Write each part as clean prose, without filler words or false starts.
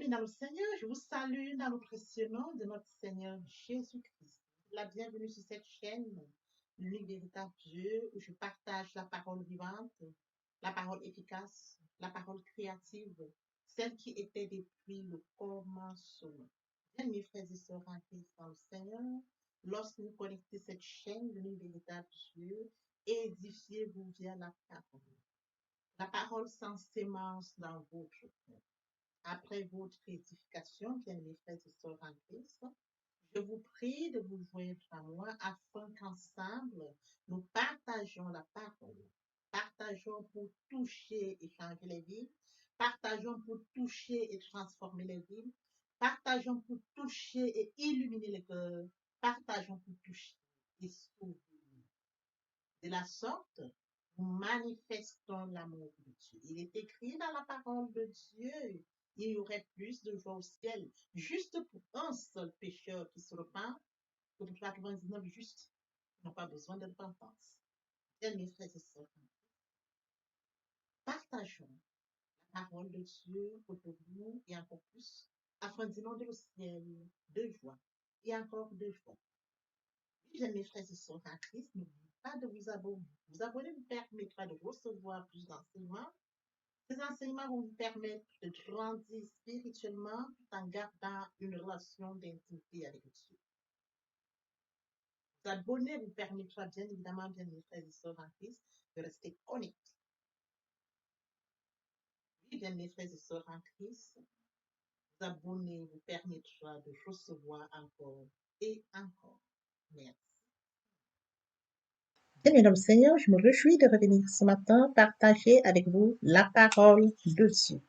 dans le Seigneur, je vous salue dans le précieux nom de notre Seigneur Jésus-Christ. La bienvenue sur cette chaîne, l'unique véritable Dieu, où je partage la parole vivante, la parole efficace, la parole créative, celle qui était depuis le commencement. Bien, mes frères et sœurs en Christ dans le Seigneur, lorsque vous connectez cette chaîne, l'unique véritable Dieu, édifiez-vous via la parole. La parole sans sémence dans votre cœur. Après votre édification, bien-aimés frères et sœurs en Christ, je vous prie de vous joindre à moi afin qu'ensemble, nous partageons la parole. Partageons pour toucher et changer les vies. Partageons pour toucher et transformer les vies. Partageons pour toucher et illuminer les cœurs. Partageons pour toucher et sauver. De la sorte, nous manifestons l'amour de Dieu. Il est écrit dans la parole de Dieu, il y aurait plus de joie au ciel, juste pour un seul pécheur qui se repent, que pour 99 justes qui n'ont pas besoin de repentance. Bien, mes frères et sœurs, partageons la parole de Dieu autour de nous et encore plus, afin d'inonder le ciel de joie et encore de joie. Bien, mes frères et sœurs en Christ, n'oubliez pas de vous abonner. Vous abonner vous permettra de recevoir plus d'enseignements. Ces enseignements vont vous permettre de grandir spirituellement tout en gardant une relation d'intimité avec Dieu. Vous abonner vous permettra bien évidemment, bien mes frères et sœurs en Christ, de rester connectés. Oui, bien mes frères et sœurs en Christ, vous abonner vous permettra de recevoir encore et encore. Merci. Bien, mesdames, Seigneur, je me réjouis de revenir ce matin partager avec vous la parole de Dieu.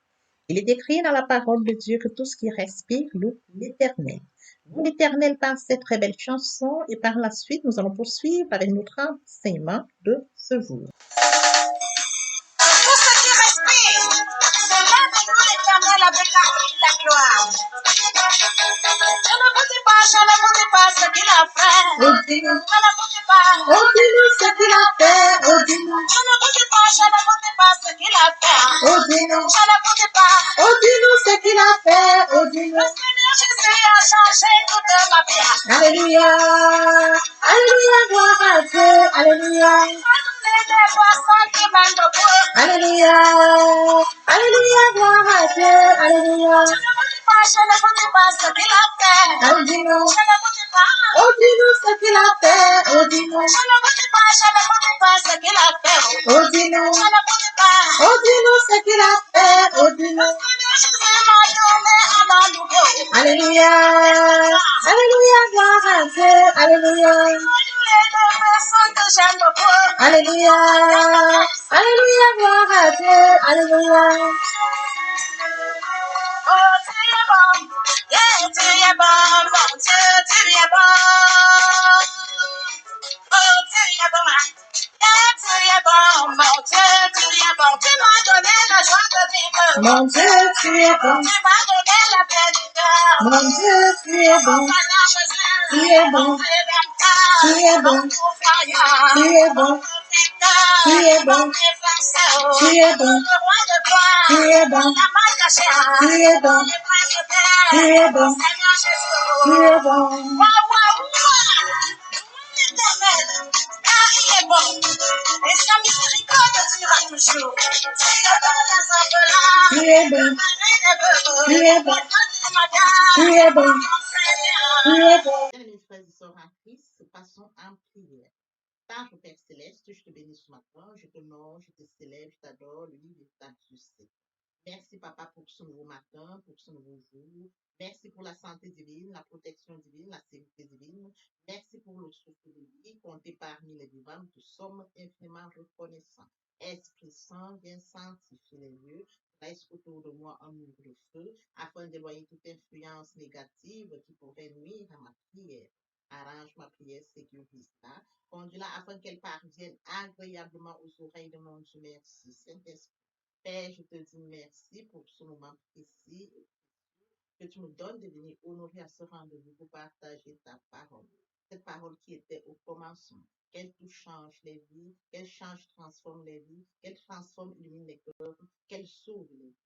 Il est écrit dans la parole de Dieu que tout ce qui respire loue l'Éternel. Loue l'Éternel par cette très belle chanson et par la suite, nous allons poursuivre avec notre enseignement de ce jour. Tout ce qui respire, célèbre et loue l'Éternel avec la gloire. Je ne vous dis pas ce qu'il a fait. Je ne vous dis pas. Oh, dis-nous ce qu'il a fait. Oh, dis-nous. Je ne vous dis pas ce qu'il a fait. Oh, dis-nous. Je ne vous dis pas. Oh, dis-nous ce qu'il a fait. Oh, Le dis-nous. Seigneur Jésus a changé toute ma vie. Alléluia. Alléluia, gloire à Dieu. Alléluia. Il m'a donné des poissons qui mènent debout. Alléluia. Alléluia, gloire à Dieu. Alléluia. Je ne vous dis pas ce qu'il a fait. Oh, dis-nous. Je ne vous dis pas. Oh, dis-nous ce qu'il a fait. Oh, dis-nous. Je ne vous dis pas ce qu'il a fait. Oh, dis-nous. Je ne vous dis pas. Oh, dis-nous ce qu'il a fait. Oh, Le dis-nous. Seigneur Jésus m'a donné un an nouveau. Alléluia. Alléluia, gloire à Dieu. Alléluia. Il m'a donné des personnes que j'aime beaucoup. Alléluia. Alléluia, gloire à Dieu. Alléluia. Oh, tu es bon. Yeah, tu es bon, mon Dieu, tu es bon. Oh, tu es bon. Yeah, tu es bon, mon Dieu, tu es bon. Tu m'as donné la joie de vivre. Mon Dieu, tu es bon. Tu m'as donné la paix du cœur. Mon Dieu, tu es bon. Seigneur Jésus, Tu es bon. Rédempteur, Tu es bon. mon pourvoyeur, Tu es bon. mon protecteur, Tu es bon. mon défenseur, Tu es bon. le roi de gloire, Tu es bon. la main cachée, Tu es bon. le prince de paix, Tu es bon. Seigneur Jésus. Tu es bon. Waouh, waouh, waouh. L'Éternel, car il est bon, et sa miséricorde durera toujours. Tu es dans les orphelins, Tu es bon. le mari des veuves, Tu es bon. le petit madame, Tu es bon. mon Seigneur. Tu es bon. Bien, mes frères et sœurs en Christ, passons en prière. Père Père Céleste, je te bénis ce matin, je te honore, je te célèbre, je t'adore, le livre de ta Dieu. Merci, Papa, pour ce nouveau matin, pour ce nouveau jour. Merci pour la santé divine, la protection divine, la sécurité divine. Merci pour le souffle de vie, compté parmi les vivants. Nous te sommes infiniment reconnaissants. Esprit Saint, viens sanctifier les lieux. Reste autour de moi un mur de feu, afin d'éloigner toute influence négative qui pourrait nuire à ma prière. Arrange ma prière sécurisée. Conduis-la afin qu'elle parvienne agréablement aux oreilles de mon Dieu. Merci, Saint-Esprit. Père, je te dis merci pour ce moment précis que tu me donnes de venir honorer à ce rendez-vous pour partager ta parole. Cette parole qui était au commencement. Qu'elle tout change les vies, qu'elle change, transforme les vies, qu'elle transforme, illumine les cœurs, qu'elle sauve les vies.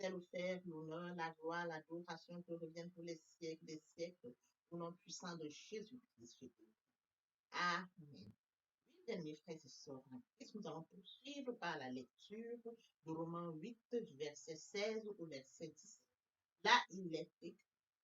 c'est le faire, l'honneur, la gloire, l'adoration te reviennent pour les siècles des siècles, au nom puissant de Jésus-Christ. Amen. Bien, mes frères et sœurs, en Christ, nous allons poursuivre par la lecture de Romains 8, du verset 16 au verset 17. Là, il est écrit,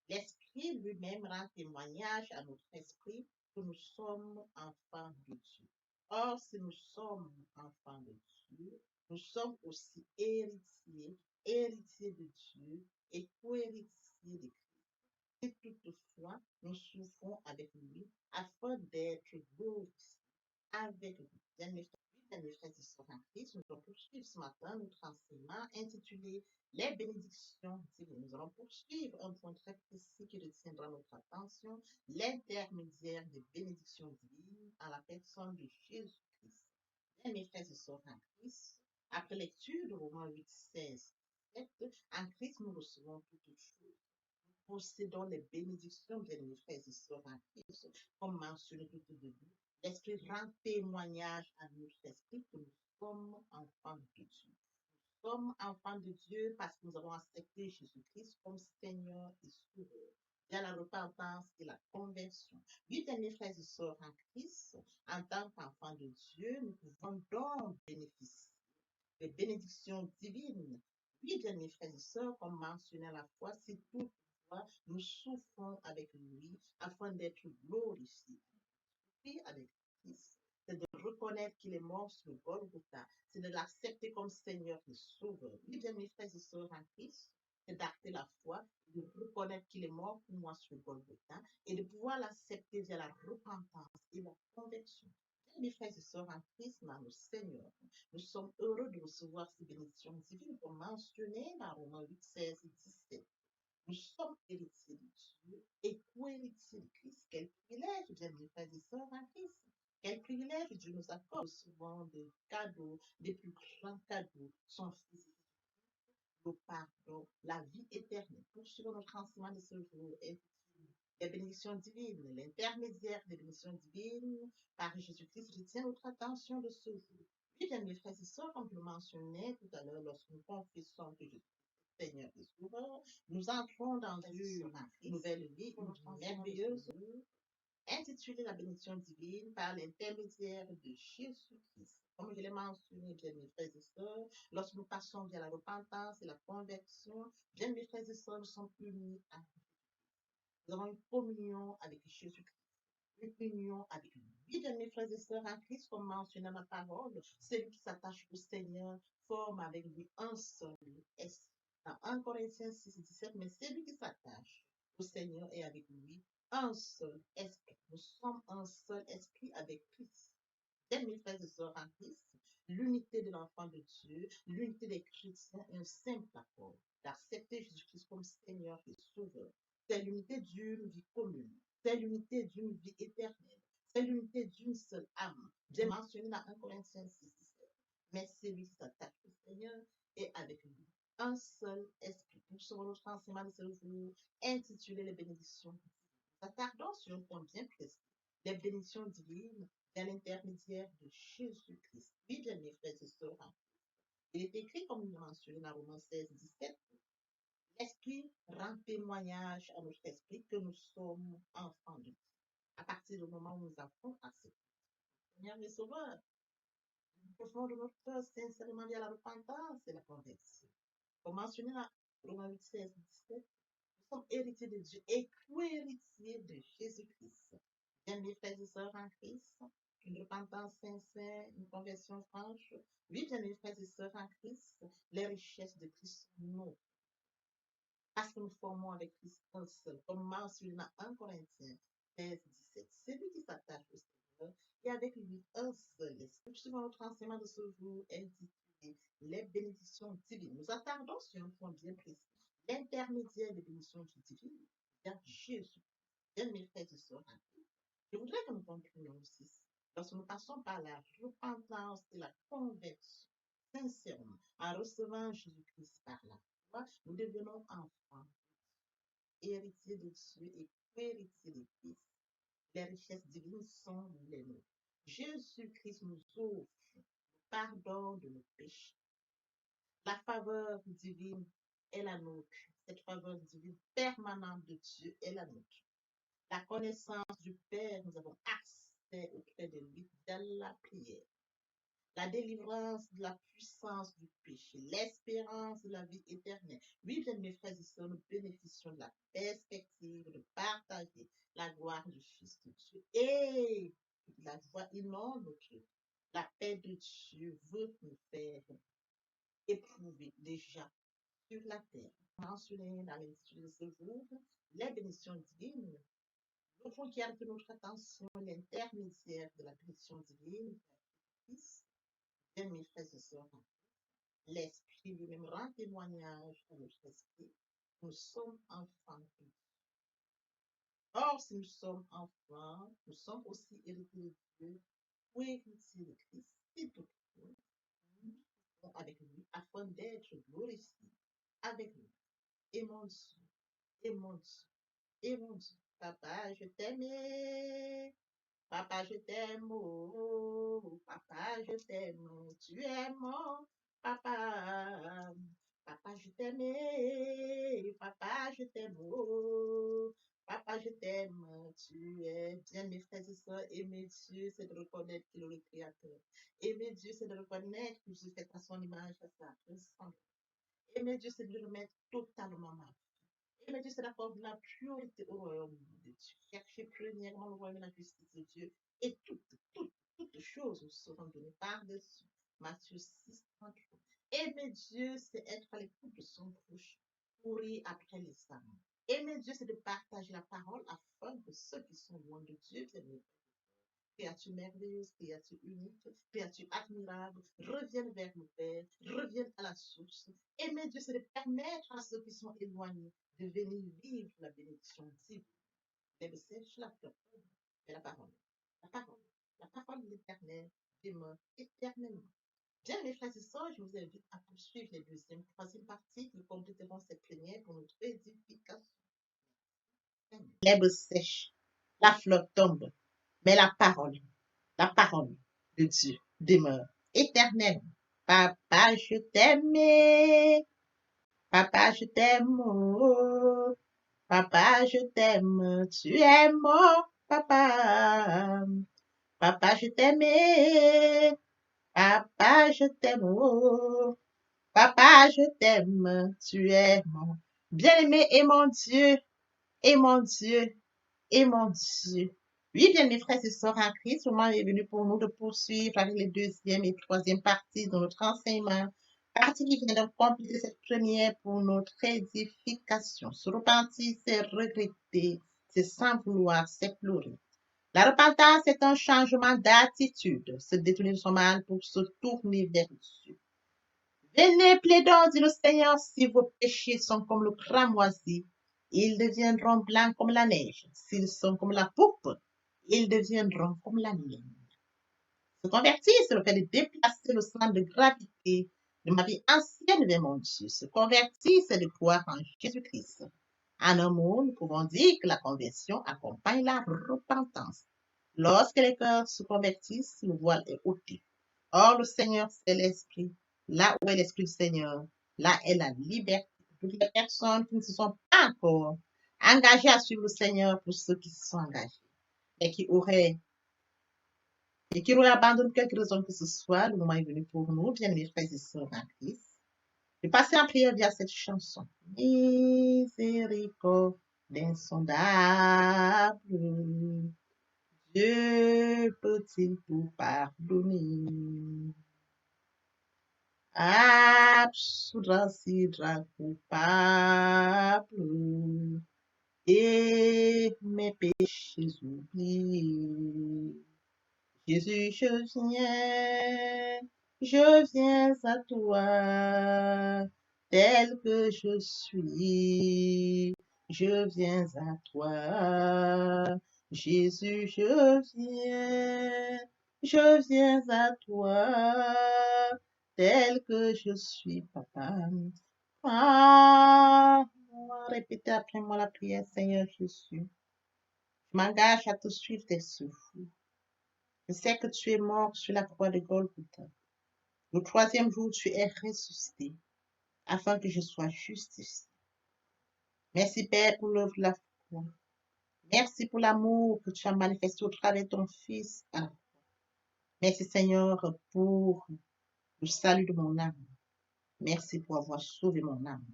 l'Esprit lui-même rend témoignage à notre esprit que nous sommes enfants de Dieu. Or, si nous sommes enfants de Dieu, nous sommes aussi héritiers, héritiers de Dieu et co-héritiers de Christ. Et toutefois, nous souffrons avec lui afin d'être glorifiés avec lui. Bien, mes frères et sœurs en Christ, nous allons poursuivre ce matin notre enseignement intitulé Les bénédictions divines. Nous allons poursuivre un point très précis qui retiendra notre attention, l'intermédiaire des bénédictions divines en la personne de Jésus-Christ. Bien, mes frères et sœurs en Christ, après lecture de Romains 8, 16, 7, en Christ nous recevons toutes choses. Nous possédons les bénédictions, bien mes frères et sœurs en Christ, comme mentionné tout au début. L'Esprit rend témoignage à notre esprit que nous sommes enfants de Dieu. Nous sommes enfants de Dieu parce que nous avons accepté Jésus-Christ comme Seigneur et Sauveur. Via la repentance et la conversion. Oui, bien mes frères et sœurs en Christ, en tant qu'enfants de Dieu, nous pouvons donc bénéficier des bénédictions divines. Oui, bien mes frères et sœurs, comme mentionné à la fois, c'est toutefois nous souffrons avec lui afin d'être glorifiés. Oui, avec Christ. C'est de reconnaître qu'il est mort sur le Golgotha. C'est de l'accepter comme Seigneur et Sauveur. Oui, bien mes frères et sœurs en Christ, c'est d'acter la foi, de reconnaître qu'il est mort pour moi sur le Golgotha et de pouvoir l'accepter via la repentance et la conversion. Mes frères et sœurs en Christ, dans le Seigneur, nous sommes heureux de recevoir ces bénédictions divines comme mentionnées dans Romains 8, 16 et 17. Nous sommes héritiers de Dieu et co-héritiers de Christ. Quel privilège, bien mes frères et sœurs en Christ. Quel privilège Dieu nous accorde souvent des cadeaux, des plus grands cadeaux, son Fils, le pardon, la vie éternelle. Poursuivons notre enseignement de ce jour intitulé les bénédictions divines, l'intermédiaire des bénédictions divines par Jésus-Christ retient notre attention de ce jour. Oui, bien mes frères et sœurs, comme je le mentionnais tout à l'heure, lorsque nous confessons que Jésus est Seigneur et Sauveur, nous entrons dans une nouvelle vie, une merveilleuse intitulée la bénédiction divine par l'intermédiaire de Jésus-Christ. Comme je l'ai mentionné, bien mes frères et sœurs, lorsque nous passons via la repentance et la conversion, bien mes frères et sœurs, nous sommes unis à nous avons une communion avec Jésus-Christ, une union avec lui. Oui, bien mes frères et sœurs en Christ, comme mentionné dans ma parole, celui qui s'attache au Seigneur forme avec lui un seul esprit. Dans 1 Corinthiens 6, 17, mais celui qui s'attache au Seigneur est avec lui un seul esprit. Nous sommes un seul esprit avec Christ. Bien mes frères et sœurs en Christ, l'unité de l'enfant de Dieu, l'unité des chrétiens est un simple accord d'accepter Jésus-Christ comme Seigneur et Sauveur. C'est l'unité d'une vie commune. C'est l'unité d'une vie éternelle. C'est l'unité d'une seule âme. J'ai mentionné dans 1 Corinthiens 6, 17. Mais celui qui s'attache au Seigneur est avec lui. Un seul esprit. Nous serons notre enseignement de ce jour intitulé Les bénédictions. Nous attardons sur un point bien précis. Les bénédictions divines à l'intermédiaire de Jésus-Christ. Oui, bien mes frères et sœurs, il est écrit, comme nous l'avons mentionné dans Romains 16, 17, l'Esprit rend témoignage à notre esprit que nous sommes enfants de Dieu. À partir du moment où nous avons accepté Seigneur et Sauveur, nous pouvons de notre cœur sincèrement via la repentance et la conversion. Comme mentionné dans Romains 8, 16, 17, nous sommes héritiers de Dieu et co-héritiers de Jésus-Christ. Bien mes frères et sœurs en Christ, une repentance sincère, une conversion franche. Oui, bien mes frères et sœurs en Christ, les richesses de Christ sont nous. Parce que nous formons avec Christ un seul, comme mentionné dans 1 Corinthiens 16, 17. Celui qui s'attache au Seigneur et avec lui un seul esprit. Suivant notre enseignement de ce jour intitulé Les bénédictions divines. Nous attardons sur un point bien précis. L'intermédiaire des bénédictions divines vers Jésus. Bien mes frères et sœurs en Christ. Je voudrais que nous comprenions aussi, lorsque nous passons par la repentance et la conversion, sincèrement, en recevant Jésus-Christ par la foi, nous devenons enfants, héritiers de Dieu et co-héritiers de Christ. Les richesses divines sont les nôtres. Jésus-Christ nous offre le pardon de nos péchés, la faveur divine est la nôtre. Cette faveur divine permanente de Dieu est la nôtre. La connaissance du Père, nous avons accès auprès de lui dans la prière. La délivrance de la puissance du péché, l'espérance de la vie éternelle. Oui, bien mes frères et sœurs, nous bénéficions de la perspective de partager la gloire du Fils de Dieu. Et la joie inonde notre vie. La paix de Dieu veut nous faire éprouver déjà sur la terre. Mentionné dans l'Institut de ce jour, les bénédictions divines. Nous requiert de notre attention l'intermédiaire de la bénédiction divine, Fils, bien mes frères et sœurs. L'Esprit lui-même rend témoignage à notre esprit. Nous sommes enfants de Dieu. Or, si nous sommes enfants, nous sommes aussi héritiers de Dieu, ou héritiers de Christ, et tout nous sommes avec lui afin d'être glorifiés avec lui. Et mon Dieu, et mon Dieu, et mon Dieu, papa, je t'aime. Papa, je t'aime, oh, papa, je t'aime, tu es mon papa. Papa, je t'aime, papa, je t'aime, oh, papa, je t'aime, tu es bien, mes frères et sœurs. Aimer Dieu, c'est de reconnaître qu'il est le Créateur. Aimer Dieu, c'est de reconnaître que je fais à son image, à sa ressemblance. Aimer Dieu, c'est de le remettre totalement mal. Aimer Dieu, c'est d'accorder la priorité au royaume de Dieu. Chercher premièrement le royaume et la justice de Dieu. Et toutes choses vous seront données par-dessus. Matthieu 6, 33. Aimer Dieu, c'est être à l'écoute de son proche, courir après les âmes. Aimer Dieu, c'est de partager la parole afin que ceux qui sont loin de Dieu viennent. Créature merveilleuse, créature unique, créature admirable, reviennent vers le Père, reviennent à la source. Aimer Dieu, c'est de permettre à ceux qui sont éloignés de venir vivre la bénédiction divine. Mais sèche la fleur, mais la parole, la parole, la parole de l'éternel demeure éternellement. Bien, mes frères et sœurs, je vous invite à poursuivre les deuxième, troisième parties qui compléteront cette première pour notre édification. L'herbe sèche, la fleur tombe, mais la parole de Dieu demeure éternelle. Papa, je t'aime. Papa, je t'aime. Oh, papa, je t'aime. Tu es mon papa. Papa, je t'aime. Papa, je t'aime. Oh, papa, je t'aime. Tu es mon bien-aimé et mon Dieu. Et mon Dieu. Et mon Dieu. Oui, bien, mes frères et sœurs en Christ, le moment est venu pour nous de poursuivre avec les deuxième et troisième parties de notre enseignement. Partie qui vient de compléter cette première pour notre édification. Se repentir, c'est regretter, c'est sans vouloir, c'est pleurer. La repentance est un changement d'attitude, se détourner de son mal pour se tourner vers Dieu. Venez, plaidons, dit le Seigneur, si vos péchés sont comme le cramoisi, ils deviendront blancs comme la neige. S'ils sont comme la poupe, ils deviendront comme la laine. Se convertir, c'est le fait de déplacer le centre de gravité de ma vie ancienne vers mon Dieu. Se convertir, c'est de croire en Jésus-Christ. En un mot, nous pouvons dire que la conversion accompagne la repentance. Lorsque les cœurs se convertissent, le voile est ôté. Or, le Seigneur, c'est l'Esprit. Là où est l'Esprit du Seigneur, là est la liberté. Toutes les personnes qui ne se sont pas encore engagées à suivre le Seigneur, pour ceux qui se sont engagés et qui auraient abandonné quelque raison que ce soit, le moment est venu pour nous, bien mes frères et sœurs en Christ, de passer en prière via cette chanson. Miséricorde insondable, Dieu peut-il tout pardonner? Absoudra sidra coupable et mes péchés oubliés. Jésus, je viens à toi, tel que je suis. Je viens à toi, Jésus, je viens à toi, tel que je suis, papa. Ah, répétez après moi la prière, Seigneur Jésus. Je m'engage à te suivre tes souffles. Je sais que tu es mort sur la croix de Golgotha. Le troisième jour, tu es ressuscité. afin que je sois justifié. Merci, Père, pour l'œuvre de la foi. Merci pour l'amour que tu as manifesté au travers de ton Fils. Merci, Seigneur, pour le salut de mon âme. Merci pour avoir sauvé mon âme.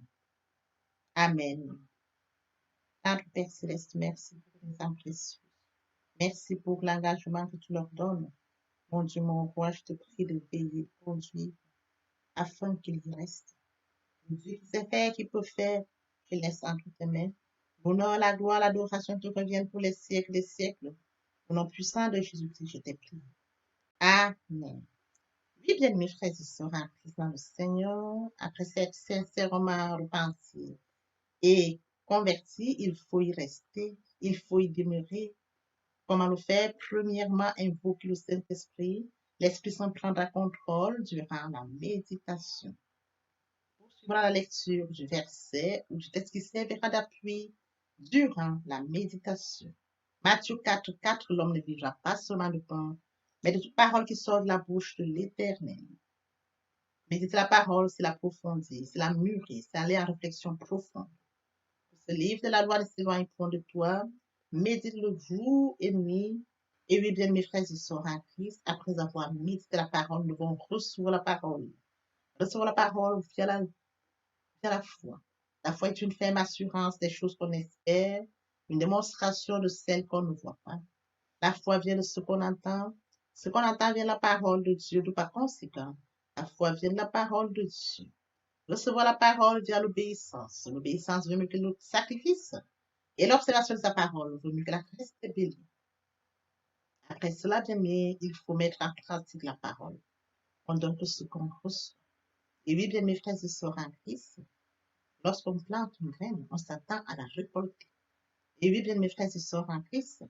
Amen. Notre Père Céleste, merci pour tes âmes précieuses. Merci pour l'engagement que tu leur donnes. Mon Dieu, mon roi, je te prie de veiller, de conduire, afin qu'il y reste. Dieu qui sait faire, qui peut faire, je laisse entre tes mains. L'honneur, la gloire, l'adoration te reviennent pour les siècles des siècles. Au nom puissant de Jésus-Christ, je t'ai prié. Amen. Oui, bien, mes frères et sœurs, en Christ dans le Seigneur, après cette sincèrement repentie et converti, il faut y rester, il faut y demeurer. Comment le faire? Premièrement, invoquer le Saint-Esprit. L'Esprit Saint prendra contrôle durant la méditation. Poursuivra la lecture du verset ou du texte qui servira d'appui durant la méditation. Matthieu 4, 4, l'homme ne vivra pas seulement de pain, mais de toute parole qui sort de la bouche de l'Éternel. Méditer la parole, c'est l'approfondir, c'est la mûrir, c'est aller en réflexion profonde. Ce livre de la loi ne s'éloigne point de toi. Médite-le jour et nuit. Et oui, bien, mes frères et sœurs en Christ, après avoir médité la parole, nous devons recevoir la parole. Recevoir la parole via la foi. La foi est une ferme assurance des choses qu'on espère, une démonstration de celles qu'on ne voit pas. La foi vient de ce qu'on entend. Ce qu'on entend vient de la parole de Dieu, de par conséquent. La foi vient de la parole de Dieu. Recevoir la parole via l'obéissance. L'obéissance veut mieux que le sacrifice. Et l'observation de sa parole vaut mieux que la rébellion. Après cela, bien aimé, il faut mettre en pratique la parole. On donne que ce qu'on reçoit. Et oui, bien mes frères et sœurs en Christ, lorsqu'on plante une graine, on s'attend à la récolter. Et oui, bien mes frères et sœurs en Christ,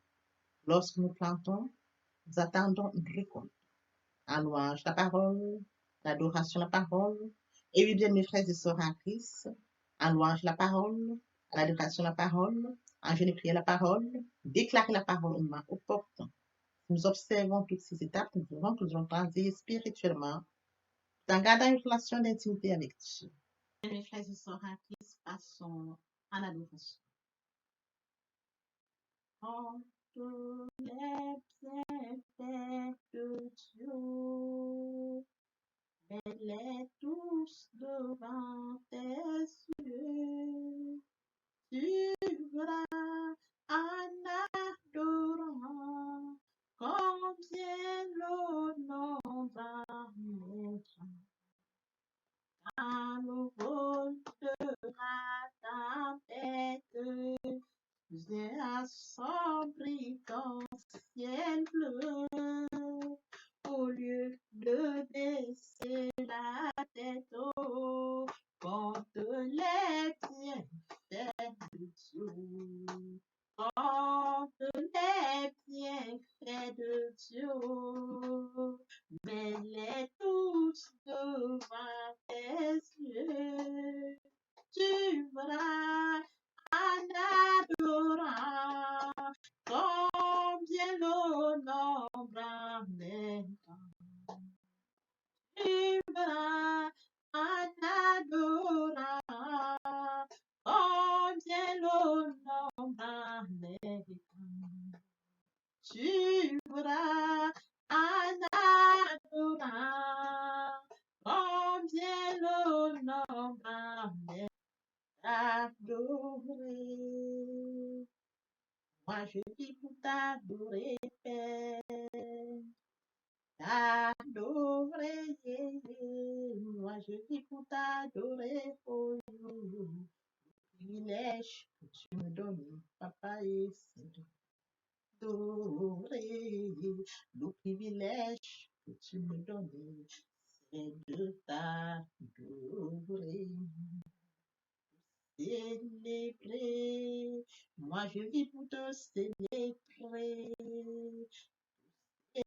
lorsque nous plantons, nous attendons une récolte. En louange la parole, l'adoration la parole. Et oui, bien mes frères et sœurs en Christ, en louange la parole, à l'adoration la parole, en jeûne et prière la parole, déclarer la parole au moment opportun. Nous observons toutes ces étapes, nous verrons que nous allons grandir spirituellement en gardant une relation d'intimité avec Dieu. Mes frères et sœurs en Christ, passons à l'adoration. En tous les bienfaits de Dieu, mets-les tous devant tes yeux. Tu verras en adorant combien l'honneur va naître. À nouveau sera ta tête, viens assombrir ton ciel bleu. Au lieu de baisser la tête, oh, compte les bienfaits de Dieu. Compte les bienfaits de Dieu. Mets-les tous devant tes yeux. Tu verras en adorant combien l'honneur m'amène. Tu verras en adorant combien l'honneur m'amène. Tu verras en adorant combien l'honneur m'amène. Adorer. Moi je vis pour t'adorer, Père. T'adorer. Moi je vis pour t'adorer, oh, privilège que tu me donnes, papa, et c'est d'adorer. Le privilège que tu me donnes, c'est de t'adorer. Célébrer. Moi, je vis pour te célébrer.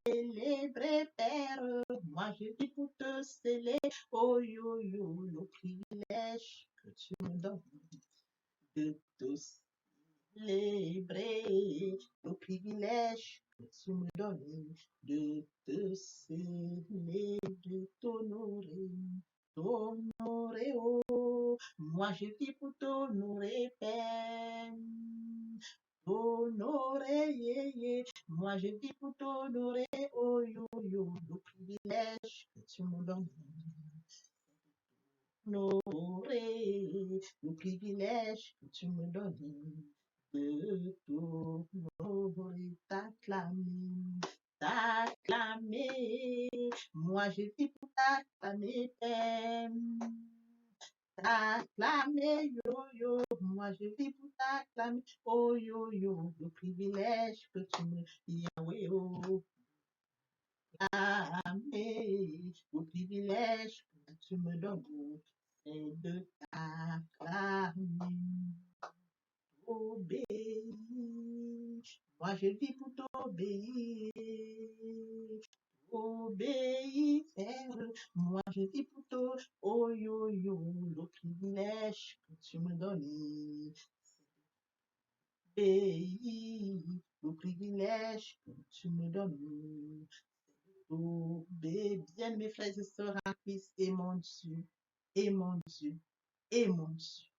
Célébrer, Père. Moi, je vis pour te célébrer. Oh, yo, yo, le privilège que tu me donnes de te célébrer. Le privilège que tu me donnes de te célébrer, de t'honorer. T'honorer, oh. Moi je vis pour t'honorer, Père. T'honorer, yeah, yeah. Moi je vis pour t'honorer, oh yo yo, le privilège que tu me donnes. T'honorer, le privilège que tu me donnes de t'honorer, t'acclamer. Moi je vis pour t'acclamer, Père. T'acclamer, yo yo, moi je vis pour t'acclamer, oh yo yo, le privilège que tu me, Yahweh, oh, acclamer, le privilège que tu me donnes, c'est de t'acclamer, obéir. Moi je vis pour t'obéir, obéir, Père. Moi je vis pour toi, oh yo yo, le privilège que tu me donnes, obéir, le privilège que tu me donnes, obéir. Bien mes frères et sœurs en Christ, et mon Dieu, et mon Dieu, et mon Dieu.